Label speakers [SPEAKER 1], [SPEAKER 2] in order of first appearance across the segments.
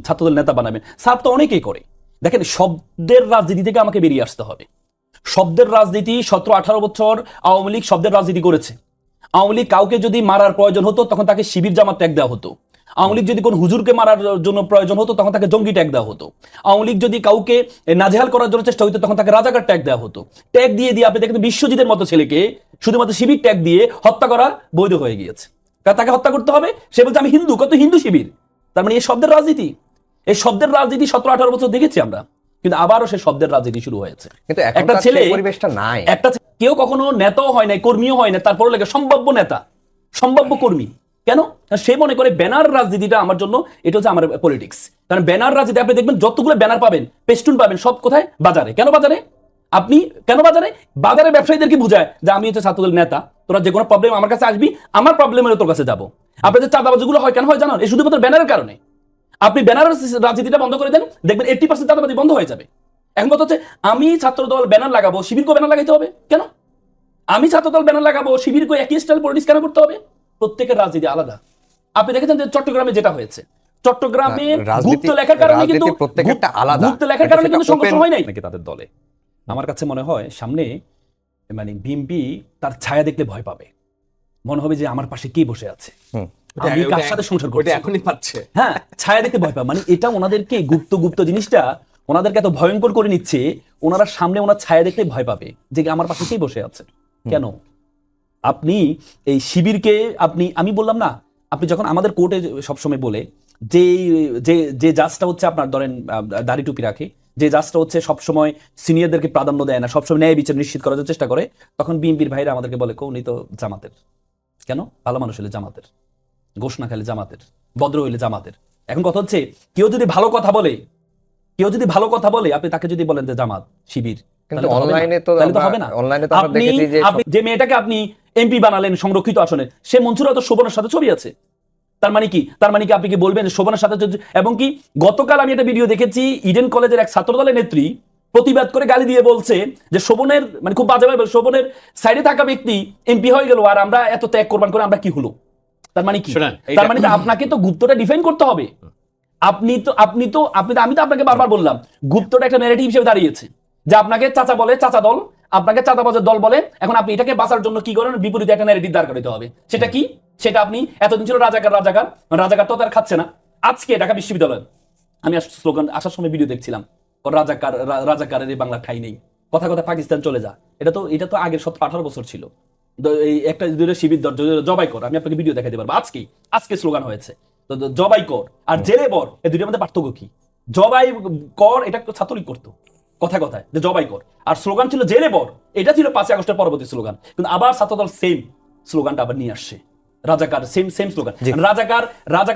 [SPEAKER 1] ছাত্রদল নেতা বানাবেন, স্যার তো অনেকেই করে। দেখেন, শব্দের রাজনীতি থেকে আমাকে বেরিয়ে আসতে হবে। শব্দের রাজনীতি 17-18 বছর আওয়ামী লীগ শব্দের রাজনীতি করেছে। আওয়ামী লীগ কাউকে যদি মারার প্রয়োজন হতো তখন তাকে শিবির জামাত ট্যাগ দেওয়া হতো। আওয়ামী লীগ যদি কোন হুজুরকে মারার জন্য প্রয়োজন হতো তখন তাকে জঙ্গি ট্যাগ দেওয়া হতো। আওয়ামী লীগ যদি কাউকে নাজেহাল করার জন্য চেষ্টা হতো তখন তাকে রাজাকার ট্যাগ দেওয়া হতো। ট্যাগ দিয়ে দিয়ে আপনি দেখেন বিশ্বজিতের মতো ছেলেকে শুধুমাত্র শিবির ট্যাগ দিয়ে হত্যা করা বৈধ হয়ে গিয়েছে। তাকে হত্যা করতে হবে, সে বলছে আমি হিন্দু, কত হিন্দু শিবির। তার মানে এই শব্দের রাজনীতি, এই শব্দের রাজনীতি 17-18 বছর দেখেছি আমরা, কিন্তু আবারও সে শব্দের রাজনীতি শুরু হয়েছে।
[SPEAKER 2] কিন্তু
[SPEAKER 1] একটা ছেলে
[SPEAKER 2] পরিবেশটা নাই,
[SPEAKER 1] একটা কেউ কখনো নেতাও হয় নাই, কর্মীও হয় না, তারপরে লাগে সম্ভাব্য নেতা, সম্ভাব্য কর্মী। কেন? সে মনে করে ব্যানার রাজনীতিটা আমার জন্য এটা হচ্ছে আমার পলিটিক্স। কারণ ব্যানার রাজনীতি আপনি দেখবেন যতগুলো ব্যানার পাবেন, পেস্টুন পাবেন, সব কোথায়? বাজারে। কেন বাজারে? আপনি কেন বাজারে? বাজারে ব্যবসায়ীদেরকে বুঝায় যে আমি হচ্ছে ছাত্রদল নেতা, তোরা যে কোনো প্রবলেম আমার কাছে আসবি, আমার প্রবলেমের তোর কাছে যাবো। আপনার যে চাঁদাবাজিগুলো হয় কেন হয় জানেন? এই শুধুমাত্র ব্যানারের কারণে। আপনি ব্যানার রাজনীতিটা বন্ধ করে দেন, দেখবেন 80% চাঁদাবাজি বন্ধ হয়ে যাবে। এখন কথা হচ্ছে আমি ছাত্রদল ব্যানার লাগাবো, শিবিরকে ব্যানার লাগাইতে হবে কেন? আমি ছাত্রদল ব্যানার লাগাবো, শিবিরকে একই স্টাইল পলিটিক্স কেন করতে হবে? প্রত্যেকের রাজনীতি আলাদা। আপনি দেখেছেন যে চট্টগ্রামে যেটা হয়েছে, চট্টগ্রামে গুপ্ত লেখার কারণে কিন্তু
[SPEAKER 2] প্রত্যেকটা আলাদা,
[SPEAKER 1] গুপ্ত লেখার কারণে কিন্তু সংঘর্ষ হয় নাই নাকি তাদের দলে। আমার কাছে মনে হয় সামনে মানে বিএনপি তার ছায়া দেখলে ভয় পাবে, মনে হবে যে আমার পাশে কে বসে আছে, আমি কার সাথে সংসার করছি,
[SPEAKER 3] এখনই পাচ্ছে।
[SPEAKER 1] হ্যাঁ, ছায়া দেখতে ভয় পাবে। মানে এটা ওনাদেরকে গুপ্ত জিনিসটা ওনাদেরকে এত ভয়ঙ্কর করে নিচ্ছে, ওনারা সামনে ওনার ছায়া দেখতে ভয় পাবে যে আমার পাশে কে বসে আছে। কেন? আপনি এই শিবিরকে আমি বললাম না, আপনি যখন আমাদের কোর্টে সবসময় বলে যে যে জাজটা হচ্ছে আপনার ধরেন দাড়ি টুপি রাখে, যে জাজটা হচ্ছে সবসময় সিনিয়রদেরকে প্রাধান্য দেয় না, সবসময় ন্যায় বিচার নিশ্চিত করার চেষ্টা করে, তখন বিএনপির ভাইরা আমাদেরকে বলে উনি তো জামাতের। কেন? ভালো মানুষ হলে জামাতের, গোশ না খেলে জামাতের, ভদ্র হইলে জামাতের। এখন কথা হচ্ছে কেউ যদি ভালো কথা বলে আপনি তাকে যদি বলেন যে জামাত শিবির,
[SPEAKER 2] কিন্তু অনলাইনে তো
[SPEAKER 1] হবে না।
[SPEAKER 2] অনলাইনে তো আমরা দেখেছি যে
[SPEAKER 1] যে মেয়েটাকে আপনি এমপি বানালেন সংরক্ষিত আসনে, সে মনসুরা তো শোভনের সাথে ছবি আছে। তার মানে কি আপনি কি বলবেন শোভনের সাথে? এবং কি গতকাল আমি একটা ভিডিও দেখেছি, ইডেন কলেজের এক ছাত্রদলের নেত্রী প্রতিবাদ করে গালি দিয়ে বলছে যে শোভনের মানে খুব বাজে ভাবে শোভনের সাইডে থাকা ব্যক্তি এমপি হয়ে গেল আর আমরা এত ত্যাগ কোরবান করে আমরা কি হলো? তার মানে কি? তার মানে আপনাকে তো গুপ্তটা ডিফাইন করতে হবে। আমি তো আপনাকে বারবার বললাম, গুপ্তটা একটা ন্যারেটিভ হিসেবে দাঁড়িয়েছে যে আপনাকে চাচা বলে, চাচা দল, আপনাকে চাঁদাবাজের দল বলে। এখন আপনি এটাকে বাঁচার জন্য কি করেন? বিপরীতে একটা ন্যারেটিভ দাঁড় করাতে হবে। সেটা কি? সেটা আপনি এতদিন ছিল রাজাকার তো তার খাচ্ছে না। আজকে ঢাকা বিশ্ববিদ্যালয় আমি স্লোগান আসার সময় ভিডিও দেখছিলাম, রাজাকারের এই বাংলা ঠাই নেই, কথা পাকিস্তান চলে যা। এটা তো আগের 17-18 বছর ছিল। এই একটা শিবির জবাই কর, আমি আপনাকে ভিডিও দেখাতে পারবো। আজকে স্লোগান হয়েছে জবাই কর আর জেলে বর, এই দুইটার মধ্যে পার্থক্য কি? জবাই কর এটা ছাত্রলীগ করতো কথায় যে জবাই কর, আর স্লোগান ছিল জেলে বর, এটা ছিল 5 আগস্টের পরবর্তী স্লোগান। কিন্তু আবার ছাত্রদল সেম স্লোগানটা আবার নিয়ে আসছে, রাজাকার সেম স্লোগান। রাজাকার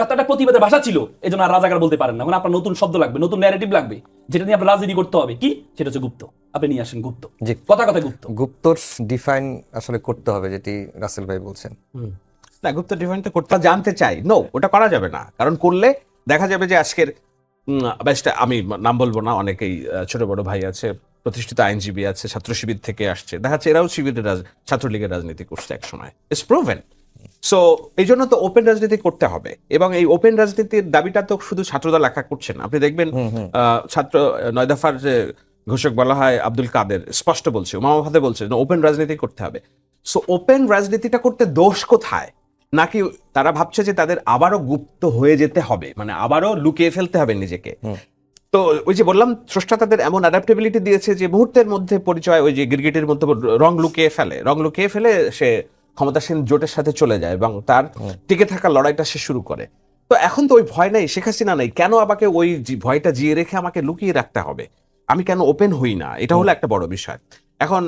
[SPEAKER 1] তো একটা প্রতিবাদের ভাষা ছিল, এই জন্য আর রাজাকার বলতে পারেন না। এখন আপনার নতুন শব্দ লাগবে, নতুন ন্যারেটিভ লাগবে, যেটা নিয়ে আপনার রাজনীতি করতে হবে। কি? সেটা হচ্ছে গুপ্ত। আপনি নিয়ে আসেন গুপ্ত, কথা
[SPEAKER 2] গুপ্তর ডিফাইন আসলে করতে হবে, যেটি রাসেল ভাই বলছেন।
[SPEAKER 3] না, গুপ্ত ডিফাইনটা করতে জানতে চাই, নো ওটা করা যাবে না। কারণ করলে দেখা যাবে যে আজকের বেশটা, আমি নাম বলবো না, অনেকেই ছোট বড় ভাই আছে, প্রতিষ্ঠিত আইনজীবী আছে, ছাত্র শিবির থেকে আসছে, দেখা যাচ্ছে এরাও শিবিরের ছাত্রলীগের রাজনীতি করছে এক সময়, ইটস প্রুভেন। সো এই জন্য তো ওপেন রাজনীতি করতে হবে, এবং এই ওপেন রাজনীতির দাবিটা তো শুধু ছাত্রদল একা করছে না। আপনি দেখবেন ছাত্র 9 দফার যে ঘোষক বলা হয় আব্দুল কাদের স্পষ্ট বলছে, উমামাভাতে বলছে ওপেন রাজনীতি করতে হবে। সো ওপেন রাজনীতিটা করতে দোষ কোথায়? নাকি তারা ভাবছে যে তাদের আবারও গুপ্ত হয়ে যেতে হবে, মানে আবারও লুকিয়ে ফেলতে হবে নিজেকে? তো ওই যে বললাম, স্রষ্টা তাদের এমন অ্যাডাপ্টেবিলিটি দিয়েছে যে মুহূর্তের মধ্যে পরিচয়, ওই যে গিরগিটির মধ্যে রং লুকিয়ে ফেলে সে ক্ষমতাসীন জোটের সাথে চলে যায় এবং তার টিকে থাকার লড়াইটা সে শুরু করে। তো এখন তো ওই ভয় নাই, শেখ হাসিনা নাই, কেন আমাকে ওই ভয়টা জিয়ে রেখে আমাকে লুকিয়ে রাখতে হবে? আমি কেন ওপেন হই না? এটা হলো একটা বড় বিষয়। এখন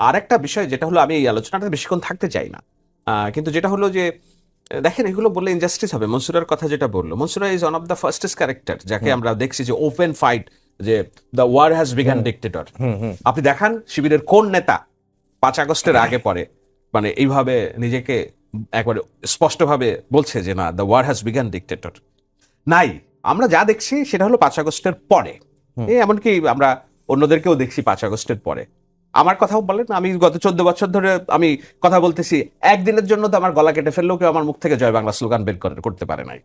[SPEAKER 3] আর একটা বিষয় যেটা হলো, আমি এই আলোচনাটা বেশিক্ষণ থাকতে চাই না, কিন্তু যেটা হলো যে দেখেন, এগুলো বললে ইনজাস্টিস হবে। মনসুরার কথা যেটা বললো, Mansura is one of the firstest character যাকে আমরা দেখছি যে ওপেন ফাইট, যে the war has begun dictator. আপনি দেখান শিবিরের কোন নেতা 5 আগস্টের আগে পরে মানে এইভাবে নিজেকে একবারে স্পষ্টভাবে বলছে যে না, the war has begun dictator? নাই। আমরা যা দেখছি সেটা হলো 5 আগস্টের পরে, এমনকি আমরা অন্যদেরকেও দেখছি 5 আগস্টের পরে। আমার কথাও বলেন, আমি গত 14 বছর ধরে আমি কথা বলতেছি, একদিনের জন্য তো আমার গলা কেটে ফেললেও কেউ আমার মুখ থেকে জয় বাংলা স্লোগান বের করতে পারে নাই।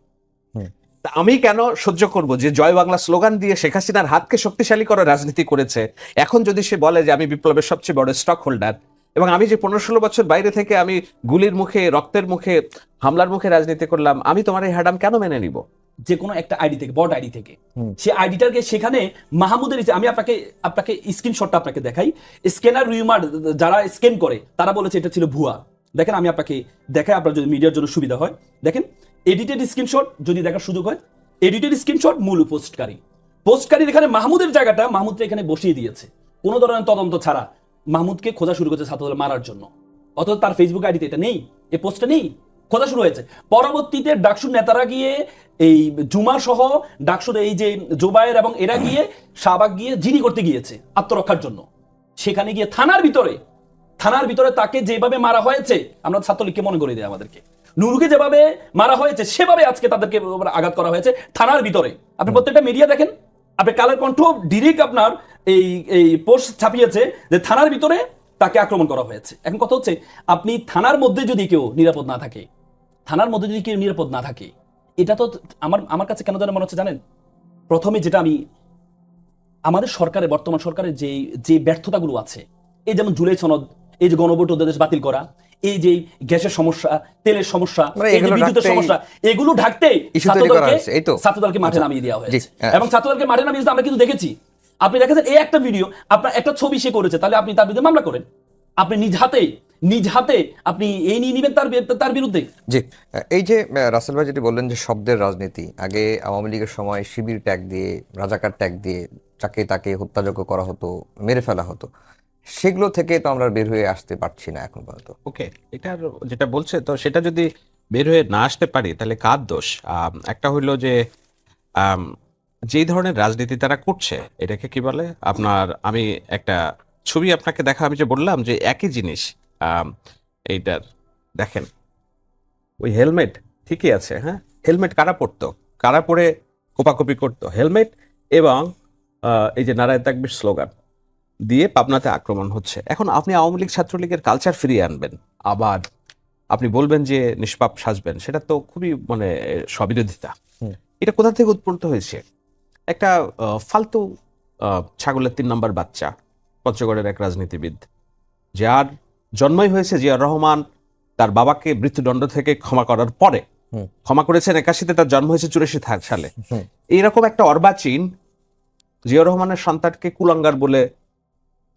[SPEAKER 3] তা আমি কেন সহ্য করব যে জয় বাংলা স্লোগান দিয়ে শেখ হাসিনার হাতকে শক্তিশালী করার রাজনীতি করেছে, এখন যদি সে বলে যে আমি বিপ্লবের সবচেয়ে বড় স্টক হোল্ডার, এবং আমি যে 15-16 বছর বাইরে থেকে আমি গুলির মুখে, রক্তের মুখে, হামলার মুখে রাজনীতি করলাম, আমি তোমার এই হ্যাডাম কেন মেনে নিব?
[SPEAKER 1] যে কোনো একটা আইডি থেকে, বট আইডি থেকে, সে আইডিটাকে সেখানে মাহমুদের আমি আপনাকে স্ক্রিনশটটা আপনাকে দেখাই। স্ক্যানার রিউমার যারা স্ক্যান করে তারা বলেছে এটা ছিল ভুয়া। দেখেন আমি আপনাকে দেখাই, আপনার যদি মিডিয়ার জন্য সুবিধা হয়। দেখেন এডিটেড স্ক্রিনশট যদি দেখার সুযোগ হয়, এডিটেড স্ক্রিনশট মূল পোস্টকারীর এখানে মাহমুদের জায়গাটা মাহমুদকে এখানে বসিয়ে দিয়েছে কোনো ধরনের তদন্ত ছাড়া। মাহমুদকে খোঁজা শুরু করেছে ছাত্রদল মারার জন্য, অথচ তার ফেসবুক আইডিতে এটা নেই, এই পোস্টটা নেই, খোঁজা শুরু হয়েছে। পরবর্তীতে ডাকসুর নেতারা গিয়ে এই জুমা সহ ডাকসুর এই যে জোবায়ের এবং এরা গিয়ে শাহবাগ গিয়ে জিডি করতে গিয়েছে আত্মরক্ষার জন্য। সেখানে গিয়ে থানার ভিতরে তাকে যেভাবে মারা হয়েছে, আমরা ছাত্রলীগকে মনে করে দিই আমাদেরকে, নুরুকে যেভাবে মারা হয়েছে সেভাবে আজকে তাদেরকে আঘাত করা হয়েছে থানার ভিতরে। আপনি প্রত্যেকটা মিডিয়া দেখেন, আপনি কালের কণ্ঠ ডিরেক্ট আপনার এই পোস্ট ছাপিয়েছে যে থানার ভিতরে তাকে আক্রমণ করা হয়েছে। এখন কথা হচ্ছে, আপনি থানার মধ্যে যদি কেউ নিরাপদ না থাকে, এটা তো আমার কাছে কেন যেন মনে হচ্ছে জানেন, প্রথমে যেটা আমি আমাদের সরকারের, বর্তমান সরকারের যে ব্যর্থতাগুলো আছে, এই যেমন জুলাই সনদ, এই যে গণভোট অধ্যাদেশ বাতিল করা, এই যে গ্যাসের সমস্যা, তেলের সমস্যা, এই যে বিদ্যুতের সমস্যা, এগুলো ঢাকতে ছাত্রদলকে মাঠে নামিয়ে দেওয়া হয়েছে। এবং ছাত্রদলকে মাঠে নামিয়ে আমরা কিন্তু দেখেছি, আপনি দেখেছেন এই একটা ভিডিও, আপনার একটা ছবি সে করেছে, তাহলে আপনি তার বিরুদ্ধে মামলা করেন, আপনি নিজ হাতে আপনি এই নিয়ে নিবেন তার বিরুদ্ধে।
[SPEAKER 2] জি, এই যে রাসেল ভাই যেটি বললেন যে শব্দের রাজনীতি, আগে আওয়ামী লীগের সময় শিবির ট্যাগ দিয়ে, রাজাকার ট্যাগ দিয়ে যাকে তাকে হত্যাযোগ্য করা হতো, মেরে ফেলা হতো, সেগুলো থেকে তো আমরা বের হয়ে আসতে পারছি না এখন পর্যন্ত।
[SPEAKER 3] ওকে, এটার যেটা বলছে, তো সেটা যদি বের হয়ে না আসতে পারি তাহলে কার দোষ? একটা হইলো যে যেই ধরনের রাজনীতি তারা করছে, এটাকে কি বলে আপনার, আমি একটা ছবি আপনাকে দেখা, আমি যে বললাম যে একই জিনিস, এইটার দেখেন ওই হেলমেট ঠিকই আছে, হ্যাঁ, হেলমেট কারা পরতো, কারা পরে কোপাকুপি করতো, হেলমেট এবং এই যে নারায়ে তাকবীর স্লোগান দিয়ে পাবনাতে আক্রমণ হচ্ছে। এখন আপনি আওয়ামী লীগ ছাত্রলীগের কালচার ফিরিয়ে আনবেন, আবার আপনি বলবেন যে নিষ্পাপ সাজবেন, সেটা তো খুবই মানে স্ববিরোধিতা। এটা কোথা থেকে উৎপন্ন হয়েছে? একটা ফালতু ছাগলের 3 নম্বর বাচ্চা, পঞ্চগড়ের এক রাজনীতিবিদ, যার জন্মই হয়েছে জিয়াউর রহমান তার বাবাকে মৃত্যুদণ্ড থেকে ক্ষমা করার পরে, ক্ষমা করেছেন 81-তে, তার জন্ম হয়েছে 84 সালে। এইরকম একটা অর্বাচীন জিয়াউর রহমানের সন্তানকে কুলাঙ্গার বলে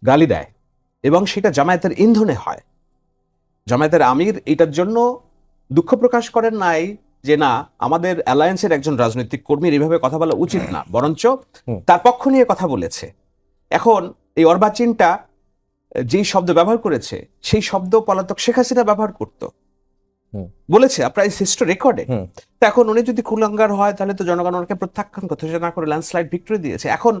[SPEAKER 3] গালি দেয়, এবং সেটা জামায়াতের ইন্ধনে হয়। জামায়াতের আমির এটার জন্য দুঃখ প্রকাশ করেন নাই যে না, আমাদের অ্যালায়েন্সের একজন রাজনৈতিক কর্মীর এইভাবে কথা বলা উচিত না, বরঞ্চ তার পক্ষ নিয়ে কথা বলেছে। এখন এই অর্বাচীনটা যেই শব্দ ব্যবহার করেছে, সেই শব্দ পলাতক শেখ হাসিনা ব্যবহার করত, বলেছে আপনার হিস্ট্রি রেকর্ডে। তো এখন উনি যদি কুলাঙ্গার হয়, তাহলে তো জনগণ ওনাকে প্রত্যাখ্যান ঘোষণা করে ল্যান্ডস্লাইড ভিক্টরি দিয়েছে। এখন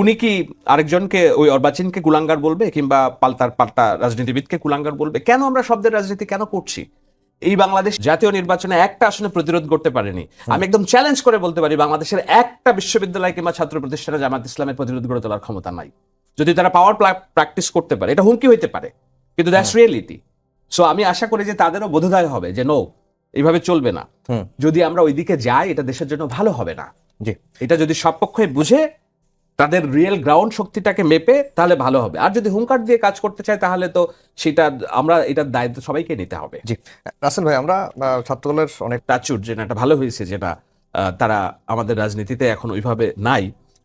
[SPEAKER 3] উনি কি আরেকজনকে, ওই অর্বাচীনকে কুলাঙ্গার বলবে, কিংবা পাল্টা রাজনীতিবিদকে কুলাঙ্গার বলবে? কেন আমরা শব্দের রাজনীতি কেন করছি? এই বাংলাদেশ জাতীয় নির্বাচনে একটা আসনে প্রতিরোধ করতে পারেনি। আমি একদম চ্যালেঞ্জ করে বলতে পারি, বাংলাদেশের একটা বিশ্ববিদ্যালয় কিংবা ছাত্র প্রতিষ্ঠানে জামায়াত ইসলামের প্রতিরোধ গড়ে তোলার ক্ষমতা নাই। যদি তারা পাওয়ার প্র্যাকটিস করতে পারে, এটা হুমকি হইতে পারে, কিন্তু দ্যাটস রিয়েলিটি। সো আমি আশা করি যে তাদেরও বোধোদয় হবে যে নো, এইভাবে চলবে না। যদি আমরা ওইদিকে যাই, এটা দেশের জন্য ভালো হবে না। এটা যদি সব পক্ষই বুঝে তাদের রিয়েল গ্রাউন্ড শক্তিটাকে মেপে, তাহলে ভালো হবে। আর যদি হুঙ্কার দিয়ে কাজ করতে চায়, তাহলে তো সেটা আমরা, এটার দায়িত্ব সবাইকে নিতে হবে।
[SPEAKER 2] জি, রাসেল ভাই, আমরা ছাত্রদলের অনেক
[SPEAKER 3] প্রাচুর যেটা ভালো হয়েছে, যেটা তারা আমাদের রাজনীতিতে এখন ওইভাবে নাই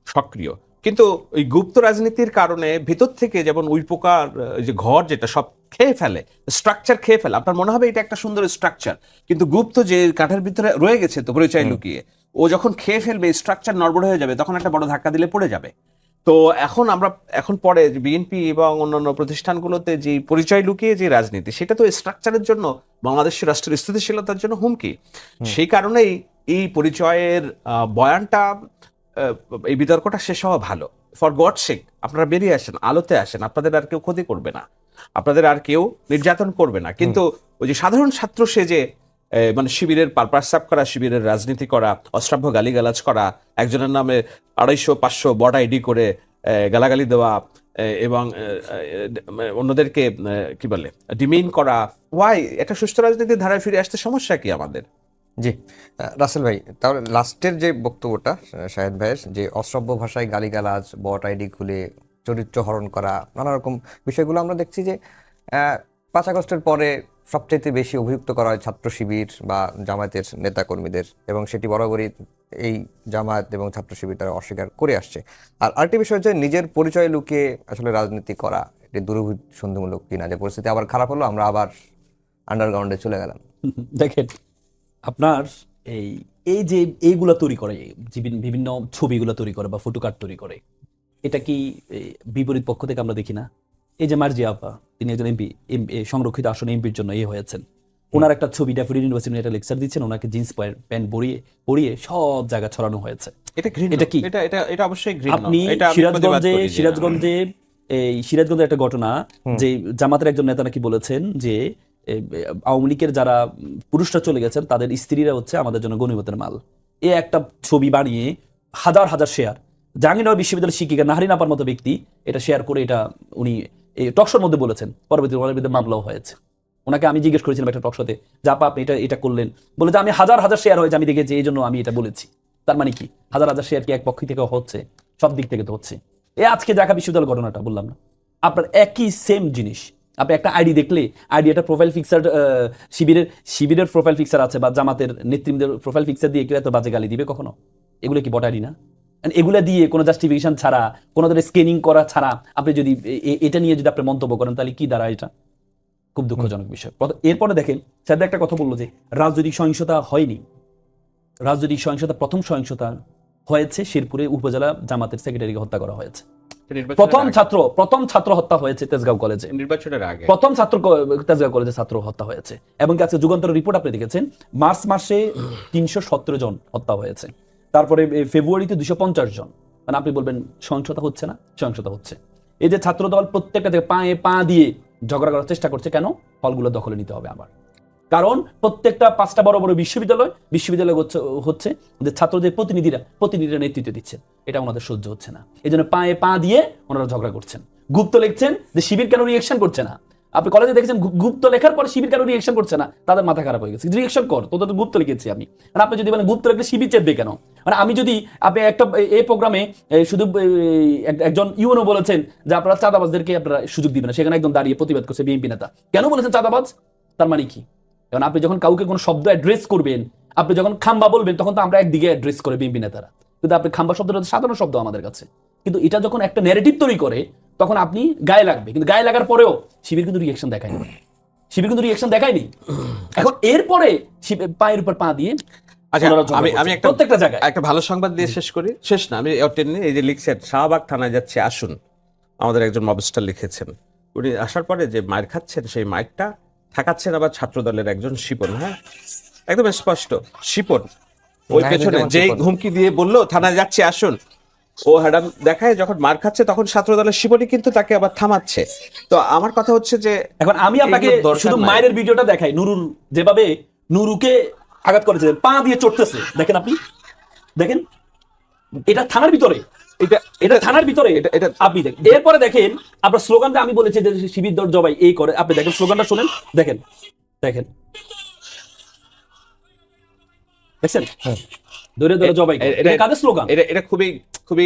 [SPEAKER 3] সক্রিয়, কিন্তু ওই গুপ্ত রাজনীতির কারণে ভিতর থেকে যেমন উই পোকার যে ঘর, যেটা সব খেয়ে ফেলে, স্ট্রাকচার খেয়ে ফেলে, আপনার মনে হবে এটা একটা সুন্দর স্ট্রাকচার, কিন্তু গুপ্ত যে কাঠের ভিতরে রয়ে গেছে তো পরিচয় লুকিয়ে, ও যখন খেয়ে ফেলবে, স্ট্রাকচার নড়বড় হয়ে যাবে, তখন একটা বড় ধাক্কা দিলে পড়ে যাবে। তো এখন পরে বিএনপি এবং অন্যান্য প্রতিষ্ঠানগুলোতে যে পরিচয় লুকিয়ে যে রাজনীতি, সেটা তো স্ট্রাকচারের জন্য, বাংলাদেশের রাষ্ট্রের স্থিতিশীলতার জন্য হুমকি। সেই কারণেই এই পরিচয়ের বয়ানটা, এই বিতর্কটা শেষ হওয়া ভালো। ফর গড সেক, আপনারা বেরিয়ে আসেন, আলোতে আসেন, আপনাদের আর কেউ ক্ষতি করবে না, আপনাদের আর কেউ নির্যাতন করবে না। কিন্তু ওই যে সাধারণ ছাত্র সেজে মানে শিবিরের পারপাসাপ করা, শিবিরের রাজনীতি করা, অশ্রাব্য গালিগালাজ করা, একজনের নামে 250-500 বড় আইডি করে গালাগালি দেওয়া, এবং অন্যদেরকে কি বলে ডিমেইন করা, ওয়াই? একটা সুস্থ রাজনীতির ধারায় ফিরে আসতে সমস্যা কি আমাদের?
[SPEAKER 2] জি, রাসেল ভাই, তাহলে লাস্টের যে বক্তব্যটা শাহেদ ভাইয়ের, যে অশ্রাব্য ভাষায় গালিগালাজ, বট আইডি খুলে চরিত্র হরণ করা, নানা রকম বিষয়গুলো আমরা দেখছি যে 5 আগস্টের পরে সবচেয়ে বেশি অভিযুক্ত করা হয় ছাত্র শিবির বা জামায়াতের নেতাকর্মীদের, এবং সেটি বরাবরই এই জামায়াত এবং ছাত্র শিবির তারা অস্বীকার করে আসছে। আর আরেকটি বিষয় হচ্ছে নিজের পরিচয় লুকিয়ে আসলে রাজনীতি করা, এটি দুরভিসন্ধিমূলক কিনা, যে পরিস্থিতি আবার খারাপ হলো আমরা আবার আন্ডারগ্রাউন্ডে চলে গেলাম।
[SPEAKER 1] দেখেন আপনার এই এই যে এইগুলা তৈরি করে, বিভিন্ন ছবিগুলো তৈরি করে বা ফটো কার্ড তৈরি করে, এটা কি বিপরীত পক্ষ থেকে আমরা দেখি না? এই যে মার্জিয়া আপা, তিনি একজন এমপি, সংরক্ষিত আসনে এমপির জন্য হয়েছেন, ওনার একটা ছবি ড্যাফোডিল ইউনিভার্সিটি একটা লেকচার দিচ্ছেন, ওনাকে জিন্স প্যান্ট পরিয়ে সব জায়গা ছড়ানো হয়েছে।
[SPEAKER 3] এটা ঘৃণ্য,
[SPEAKER 1] এটা কি?
[SPEAKER 3] এটা অবশ্যই ঘৃণ্য।
[SPEAKER 1] আপনি
[SPEAKER 3] এটা আমি প্রতিবাদ করি যে-
[SPEAKER 1] সিরাজগঞ্জে একটা ঘটনা, যে জামাতের একজন নেতা নাকি বলেছেন যে আওয়ামী লীগের যারা পুরুষরা চলে গেছেন তাদের স্ত্রীরা হচ্ছে আমাদের জন্য গনিমতের মাল। এ একটা ছবি বানিয়ে হাজার হাজার শেয়ার, জাহাঙ্গীরনগর বিশ্ববিদ্যালয়ের শিক্ষিকা নাহরিন আপার মতো ব্যক্তি এটা শেয়ার করে, এটা উনি টকশোর মধ্যে বলেছেন, পরবর্তী ওনার বিরুদ্ধে মামলাও হয়েছে। ওনাকে আমি জিজ্ঞেস করেছিলাম একটা টকশোতে, যে আপা আপনি এটা করলেন, বলে যে আমি হাজার হাজার শেয়ার হয়েছে, আমি দেখেছি, এই জন্য আমি এটা বলেছি। তার মানে কি হাজার হাজার শেয়ার কি এক পক্ষ থেকে হচ্ছে? সব দিক থেকে তো হচ্ছে। আজকে ঢাকা বিশ্ববিদ্যালয়ের ঘটনাটা বললাম না, আপনার একই সেম জিনিস। আপনি একটা আইডি দেখলে, আইডি একটা প্রোফাইল পিকচার, শিবিরের প্রোফাইল পিকচার আছে বা জামাতের নেতৃত্বের প্রোফাইল পিকচার দিয়ে কেউ এত বাজে গালি দিবে কখনো? এগুলো কি বট আইডি না? এগুলা দিয়ে কোনো জাস্টিফিকেশন ছাড়া, কোনো ধরনের স্ক্যানিং করা ছাড়া আপনি যদি এটা নিয়ে যদি আপনি মন্তব্য করেন, তাহলে কি দাঁড়ায়? এটা খুব দুঃখজনক বিষয়। এরপরে দেখেন, সাথে একটা কথা বললো যে রাজনৈতিক সহিংসতা হয়নি। রাজনৈতিক সহিংসতা, প্রথম সহিংসতা হয়েছে শেরপুরে উপজেলা জামাতের সেক্রেটারিকে হত্যা করা হয়েছে। প্রথম ছাত্র হত্যা হয়েছে তেজগাঁও কলেজে,
[SPEAKER 3] নির্বাচনের আগে
[SPEAKER 1] প্রথম তেজগাঁও কলেজে ছাত্র হত্যা হয়েছে। এবং আজকে যুগান্তর রিপোর্ট আপনি দেখেছেন, মার্চ মাসে 317 জন হত্যা হয়েছে, তারপরে ফেব্রুয়ারিতে 250 জন। মানে আপনি বলবেন সহিংসতা হচ্ছে না? সহিংসতা হচ্ছে। এই যে ছাত্র দল প্রত্যেকটা থেকে পায়ে পা দিয়ে ঝগড়া করার চেষ্টা করছে, কেন? হলগুলো দখলে নিতে হবে আবার। কারণ প্রত্যেকটা 5টা বড় বড় বিশ্ববিদ্যালয় হচ্ছে যে ছাত্রদের প্রতিনিধিরা নেতৃত্ব দিচ্ছেন, এটা ওনাদের সহ্য হচ্ছে না। এই জন্য পায়ে পা দিয়ে ওনারা ঝগড়া করছেন। গুপ্ত লিখছেন যে শিবির কেন রিয়েকশন করছে না। আপনি কলেজে দেখেছেন গুপ্ত লেখার পরে শিবির কেন রিয়েকশন করছে না, তাদের মাথা খারাপ হয়ে গেছে। রিয়েকশন কর, তোদের তো গুপ্ত লিখেছি আমি। আর আপনি যদি বলেন গুপ্ত লিখলে শিবির চেপবে কেন? মানে আমি যদি আপনি একটা এই প্রোগ্রামে শুধু একজন ইউনো বলেছেন যে আপনারা চাঁদাবাজদেরকে আপনারা সুযোগ দিবেন না, সেখানে একদম দাঁড়িয়ে প্রতিবাদ করছে বিএনপি নেতা, কেন বলেছেন চাঁদাবাজ? তার মানে কি? কারণ আপনি যখন কাউকে কোনো শব্দ অ্যাড্রেস করবেন, আপনি যখন খাম্বা বলবেন, তখন তো আমরা একদিকে অ্যাড্রেস করে বিএনপি নেতারা, কিন্তু আপনি খাম্বা শব্দটা সাধারণ শব্দ আমাদের কাছে। কিন্তু এটা যখন একটা ন্যারেটিভ তৈরি করে, তখন আপনি গায়ে লাগবে। কিন্তু গায়ে লাগার পরেও শিবির কিন্তু রিয়েকশন দেখায়নি। এখন এরপরে পায়ের উপর পা দিয়ে
[SPEAKER 3] আচ্ছা, আমি
[SPEAKER 1] প্রত্যেকটা জায়গায়
[SPEAKER 3] একটা ভালো সংবাদ দিয়ে শেষ করি। শেষ না, আমি এই যে লিখছেন শাহবাগ থানায় যাচ্ছে আসুন, আমাদের একজন মবস্টার লিখেছেন, উনি আসার পরে যে মাইর খাচ্ছেন, সেই মাইরটা ঠেকাচ্ছেন আবার ছাত্র দলের একজন শিপন। হ্যাঁ, একদম স্পষ্ট শিপন। ওই পেছনে যেই হুমকি দিয়ে বললো থানায় যাচ্ছে আসুন, ও হ্যাডাম দেখায় যখন মার খাচ্ছে, তখন ছাত্র দলের শিপনই কিন্তু তাকে আবার থামাচ্ছে। তো আমার কথা হচ্ছে যে
[SPEAKER 1] এখন আমি আপনাকে শুধু মায়ের ভিডিওটা দেখাই, নুরুর যেভাবে নুরুকে আঘাত করেছে, পা দিয়ে চড়তেছে, দেখেন আপনি, দেখেন এটা থানার ভিতরে, এটা থানার ভিতরে এটা আপনি দেখেন। এরপরে দেখেন আপনার স্লোগানটা, আমি বলেছি যে শিবির দল জবাই এই করে, আপনি দেখেন স্লোগানটা শুনেন, দেখেন দেখছেন, ধরে জবাই। এটা কাদের স্লোগান?
[SPEAKER 3] এটা খুবই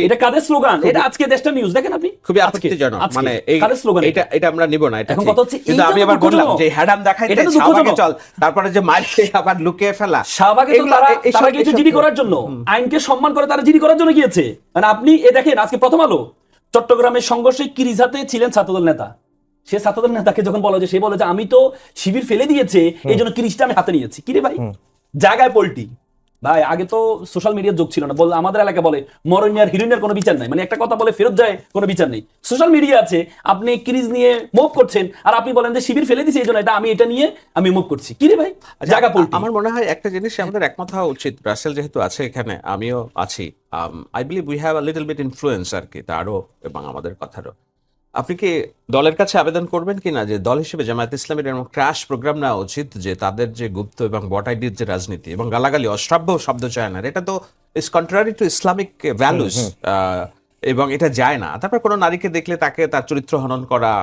[SPEAKER 1] এটা কাদের স্লোগান? এটা আজকে দেশটা নিউজ, দেখেন আপনি,
[SPEAKER 3] খুবই আপত্তিজনক। মানে
[SPEAKER 1] কাদের স্লোগান?
[SPEAKER 3] এটা আমরা নিব না। এটা
[SPEAKER 1] এখন কথা হচ্ছে,
[SPEAKER 3] কিন্তু আমি আবার বললাম যে হ্যাডাম দেখাই এটা শাহবাগে চল, তারপরে যে মারছে আবার লুকিয়ে ফেলা।
[SPEAKER 1] শাহবাগে তো তারা গিয়েছে জিডি করার জন্য, আইনকে সম্মান করে তারা জিডি করার জন্য গিয়েছে। মানে আপনি দেখেন আজকে প্রথম আলো, চট্টগ্রামের সংঘর্ষে কিরিজাতে ছিলেন ছাত্রদল নেতা, সে ছাত্রদল নেতাকে যখন বলা যে, সে বলে যে আমি তো শিবির ফেলে দিয়েছে, এই জন্য কিরিজটা আমি হাতে নিয়েছি। কিরে ভাই, জায়গায় পোল্টি ভাই। আগে তো সোশ্যাল মিডিয়ার যোগ ছিল না, বল আমাদের এলাকা বলে মরণিয়ার হিরোইনের কোনো বিচার নাই, মানে একটা কথা বলে ফেরত যায়, কোনো বিচার নেই। সোশ্যাল মিডিয়া আছে, আপনি ক্রিজ নিয়ে মুভ করছেন, আর আপনি বলেন যে শিবির ফেলে দিয়েছে, এই জন্য এটা নিয়ে আমি মুভ করছি। কি রে ভাই, জায়গা পোল্টি।
[SPEAKER 3] আমার মনে হয় একটা জিনিস আমাদের একমত হওয়া উচিত, রাসেল যেহেতু আছে এখানে, আমিও আছি, I believe we have a little bit influence আর কি তারও এবং আমাদের কথারও। আপনি কি দলের কাছে আবেদন করবেন কিনা যে দল হিসেবে জামায়াত ইসলামের এরকম ক্র্যাশ প্রোগ্রাম নেওয়া উচিত, যে তাদের যে গুপ্ত এবং বট আইডির যে রাজনীতি এবং গালাগালি, অশ্রাব্য শব্দ চয়নের, এটা তো is contrary to Islamic values. এবং এটা যায় না। তারপর কোনো নারীকে দেখলে তাকে তার চরিত্র হনন করা,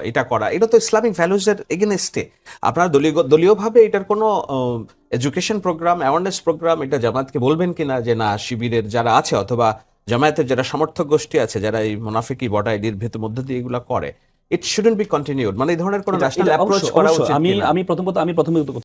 [SPEAKER 3] এটা করা, এটা তো ইসলামিক ভ্যালুজের এগেনস্টে। আপনারা দলীয়ভাবে এটার কোনো এডুকেশন প্রোগ্রাম, অ্যাওয়ারনেস প্রোগ্রাম এটা জামায়াতকে বলবেন কিনা যে না, শিবিরের যারা আছে অথবা জামায়াতের যারা সমর্থক গোষ্ঠী আছে যারা এই মুনাফিকি বড় আইডির ভেতর মধ্যে দিয়ে এগুলো করে, ইট শুডন্ট বি কন্টিনিউড, মানে এই ধরনের কোনো ন্যাশনাল অ্যাপ্রোচ করা উচিত
[SPEAKER 1] আমি
[SPEAKER 3] কিনা?
[SPEAKER 1] আমি প্রথমত